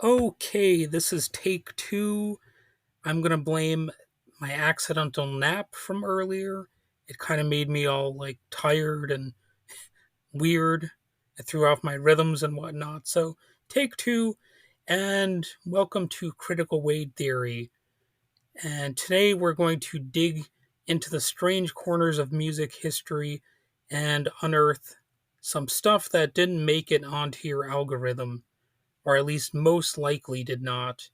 Okay, this is take two. I'm gonna blame my accidental nap from earlier. It kind of made me all like tired and weird. It threw off my rhythms and whatnot. So, take two, and welcome to Critical Weight Theory. And today we're going to dig into the strange corners of music history and unearth some stuff that didn't make it onto your algorithm, or at least most likely did not.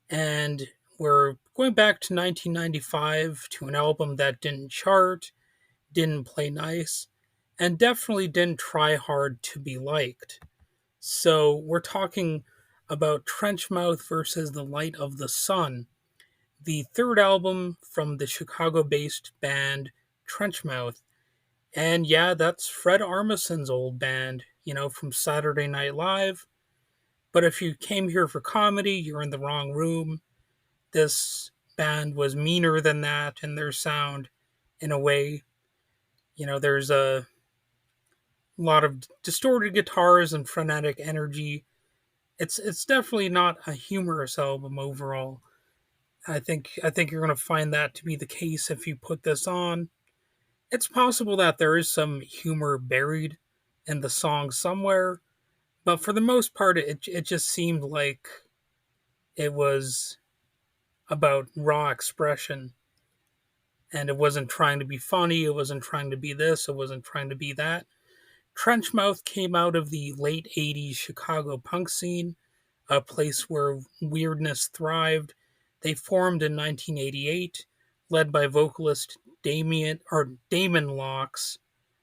And we're going back to 1995 to an album that didn't chart, didn't play nice, and definitely didn't try hard to be liked. So we're talking about Trenchmouth versus The Light of the Sun, the third album from the Chicago based band Trenchmouth. And yeah, that's Fred Armisen's old band, from Saturday Night Live. But if you came here for comedy, you're in the wrong room. This band was meaner than that in their sound, in a way. There's a lot of distorted guitars and frenetic energy. It's definitely not a humorous album overall. I think you're going to find that to be the case if you put this on. It's possible that there is some humor buried in the song somewhere, but for the most part, it just seemed like it was about raw expression, and it wasn't trying to be funny. It wasn't trying to be this. It wasn't trying to be that. Trenchmouth came out of the late 80s Chicago punk scene, a place where weirdness thrived. They formed in 1988, led by vocalist Damon Locks.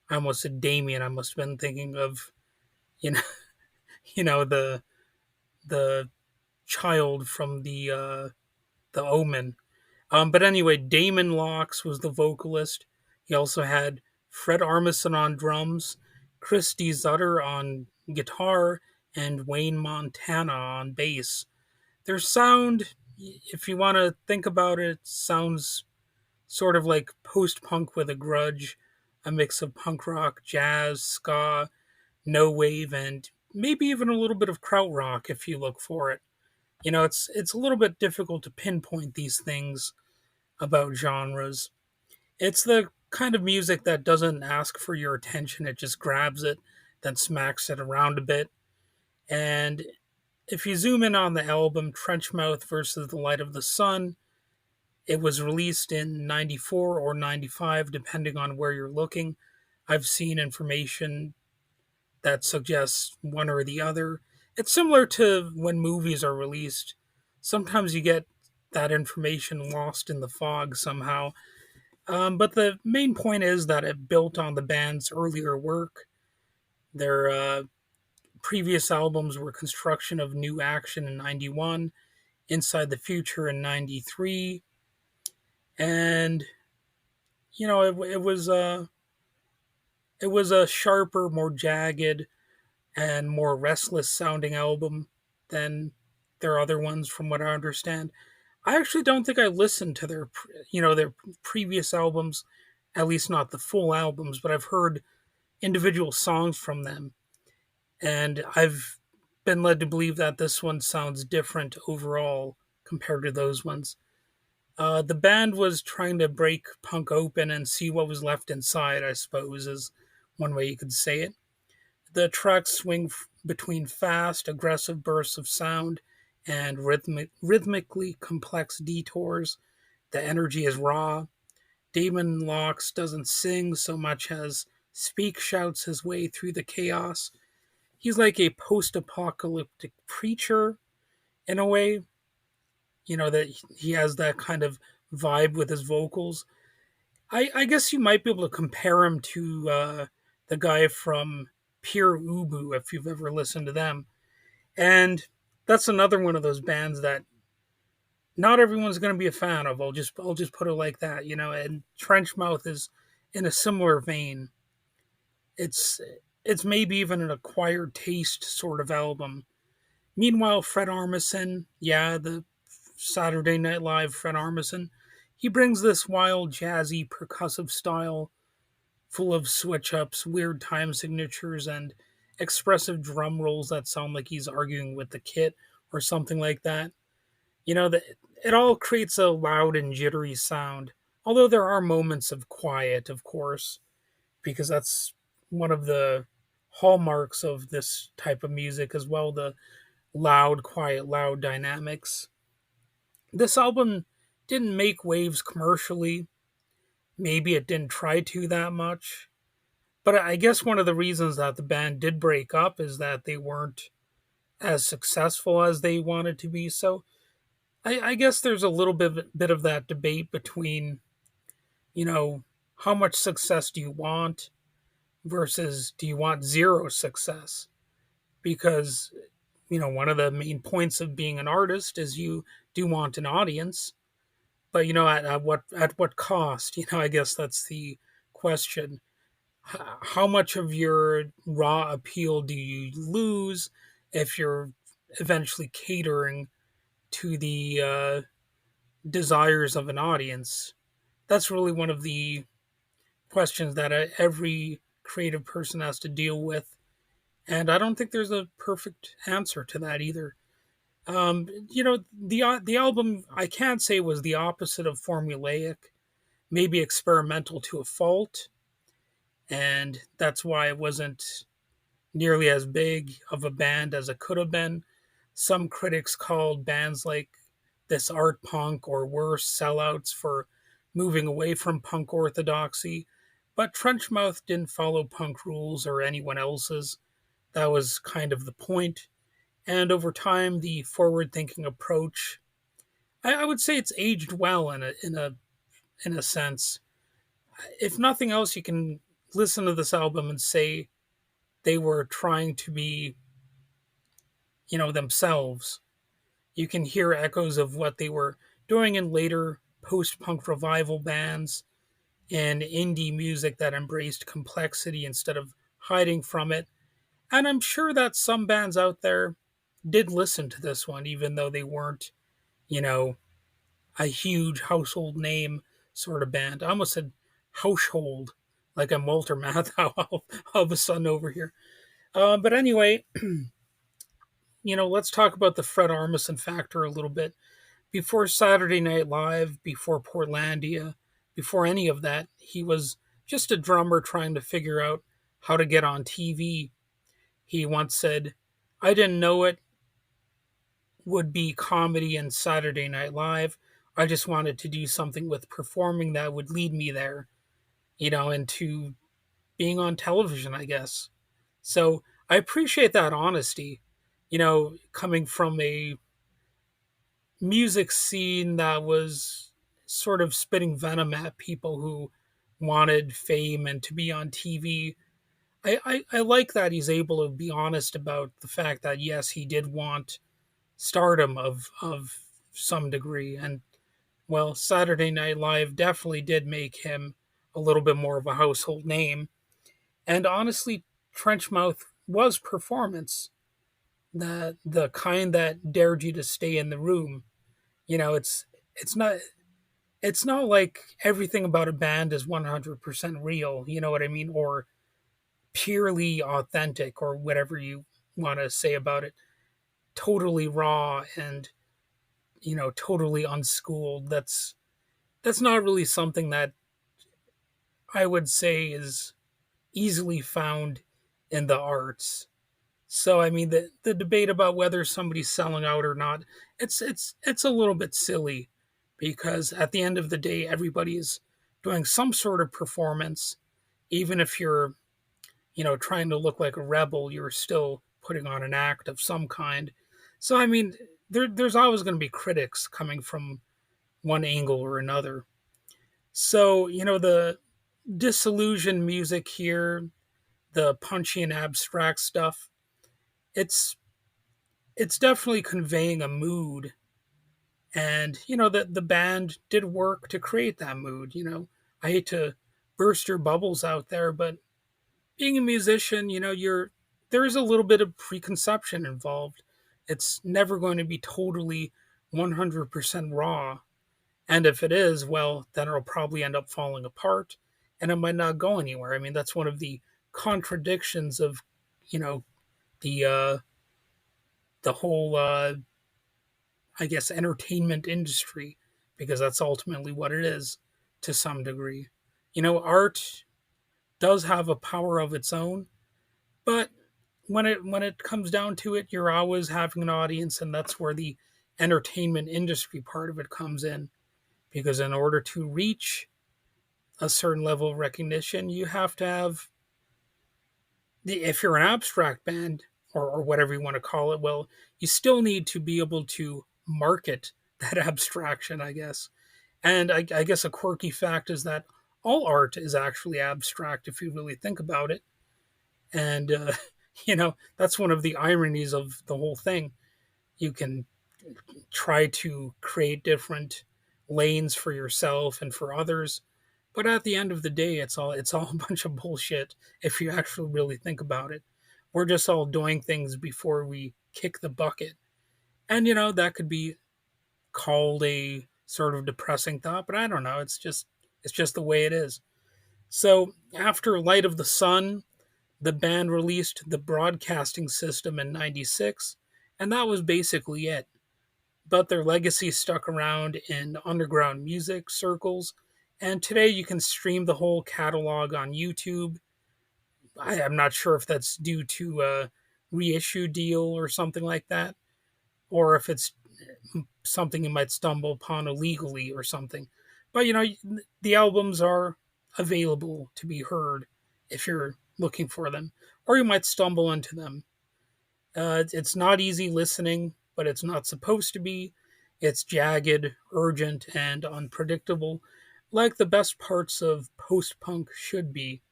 I almost said Damien. I must have been thinking of you know the child from the Omen. But anyway, Damon Locks was the vocalist. He also had Fred Armisen on drums, Christy Zutter on guitar, and Wayne Montana on bass. Their sound, if you want to think about it, sounds sort of like post punk with a grudge, a mix of punk rock, jazz, ska, no wave, and maybe even a little bit of krautrock if you look for it. It's a little bit difficult to pinpoint these things about genres. It's the kind of music that doesn't ask for your attention, it just grabs it, then smacks it around a bit. And if you zoom in on the album Trenchmouth versus The Light of the Sun, it was released in 94 or 95, depending on where you're looking. I've seen information that suggests one or the other. It's similar to when movies are released. Sometimes you get that information lost in the fog somehow. But the main point is that it built on the band's earlier work. Their previous albums were Construction of New Action in 91, Inside the Future in 93, and it was a sharper, more jagged, and more restless sounding album than their other ones, from what I understand. I actually don't think I listened to their previous albums, at least not the full albums, but I've heard individual songs from them, and I've been led to believe that this one sounds different overall compared to those ones. The band was trying to break punk open and see what was left inside, I suppose, is one way you could say it. The tracks swing between fast, aggressive bursts of sound and rhythmically complex detours. The energy is raw. Damon Locks doesn't sing so much as shouts his way through the chaos. He's like a post apocalyptic preacher in a way, that he has that kind of vibe with his vocals. I guess you might be able to compare him to the guy from Pure Ubu, if you've ever listened to them. And that's another one of those bands that not everyone's going to be a fan of. I'll just put it like that, And Trenchmouth is in a similar vein. It's it's maybe even an acquired taste sort of album. Meanwhile, Fred Armisen, yeah, the Saturday Night Live Fred Armisen, he brings this wild, jazzy, percussive style full of switch ups, weird time signatures, and expressive drum rolls that sound like he's arguing with the kit or something like that. It all creates a loud and jittery sound. Although there are moments of quiet, of course, because that's one of the hallmarks of this type of music as well, the loud, quiet, loud dynamics. This album didn't make waves commercially. Maybe it didn't try to that much. But I guess one of the reasons that the band did break up is that they weren't as successful as they wanted to be. So I guess there's a little bit of that debate between, you know, how much success do you want versus do you want zero success? Because, one of the main points of being an artist is you do want an audience, but at what cost? I guess that's the question. How much of your raw appeal do you lose if you're eventually catering to the desires of an audience? That's really one of the questions that every creative person has to deal with. And I don't think there's a perfect answer to that either. The album I can't say was the opposite of formulaic, maybe experimental to a fault, and that's why it wasn't nearly as big of a band as it could have been. Some critics called bands like this art punk or worse sellouts for moving away from punk orthodoxy, but Trenchmouth didn't follow punk rules or anyone else's. That was kind of the point. And over time, the forward-thinking approach, I would say it's aged well in a sense. If nothing else, you can listen to this album and say they were trying to be, themselves. You can hear echoes of what they were doing in later post-punk revival bands and indie music that embraced complexity instead of hiding from it. And I'm sure that some bands out there did listen to this one, even though they weren't, you know, a huge household name sort of band. I almost said household, like I'm Walter Matthau all of a sudden over here. But anyway, let's talk about the Fred Armisen factor a little bit. Before Saturday Night Live, before Portlandia, before any of that, he was just a drummer trying to figure out how to get on TV. He once said, I didn't know it would be comedy and Saturday Night Live. I just wanted to do something with performing that would lead me there, into being on television, I guess. So I appreciate that honesty, coming from a music scene that was sort of spitting venom at people who wanted fame and to be on TV. I like that he's able to be honest about the fact that, yes, he did want stardom of some degree. And, well, Saturday Night Live definitely did make him a little bit more of a household name. And honestly, Trenchmouth was performance, the kind that dared you to stay in the room. It's not it's not like everything about a band is 100% real, you know what I mean, or purely authentic or whatever you want to say about it. Totally raw and, totally unschooled. That's not really something that I would say is easily found in the arts. So I mean the debate about whether somebody's selling out or not, it's a little bit silly because at the end of the day everybody is doing some sort of performance. Even if you're, trying to look like a rebel, you're still putting on an act of some kind. So I mean there's always going to be critics coming from one angle or another. So, the disillusioned music here, the punchy and abstract stuff, it's it's definitely conveying a mood, and the band did work to create that mood. I hate to burst your bubbles out there, but being a musician, there is a little bit of preconception involved. It's never going to be totally 100% raw, and if it is, well, then it'll probably end up falling apart and it might not go anywhere. I mean, that's one of the contradictions of, you know the the whole I guess, entertainment industry, because that's ultimately what it is to some degree. Art does have a power of its own, but when it comes down to it, you're always having an audience, and that's where the entertainment industry part of it comes in. Because in order to reach a certain level of recognition, you have to have if you're an abstract band, or whatever you want to call it, well, you still need to be able to market that abstraction, I guess. And I guess a quirky fact is that all art is actually abstract if you really think about it. And, that's one of the ironies of the whole thing. You can try to create different lanes for yourself and for others, but at the end of the day, it's all a bunch of bullshit if you actually really think about it. We're just all doing things before we kick the bucket. And that could be called a sort of depressing thought, but I don't know. It's just the way it is. So after Light of the Sun, the band released the broadcasting system in '96, and that was basically it. But their legacy stuck around in underground music circles, and today you can stream the whole catalog on YouTube. I'm not sure if that's due to a reissue deal or something like that, or if it's something you might stumble upon illegally or something. But the albums are available to be heard if you're looking for them, or you might stumble into them. It's not easy listening, but it's not supposed to be. It's jagged, urgent, and unpredictable, like the best parts of post punk should be.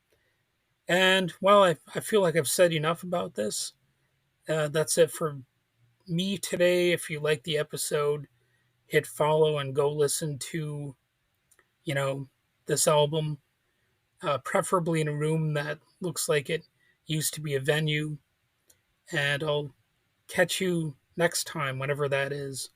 And while I feel like I've said enough about this, that's it for me today. If you like the episode, hit follow and go listen to, you know, this album, preferably in a room that looks like it used to be a venue. And I'll catch you next time, whenever that is.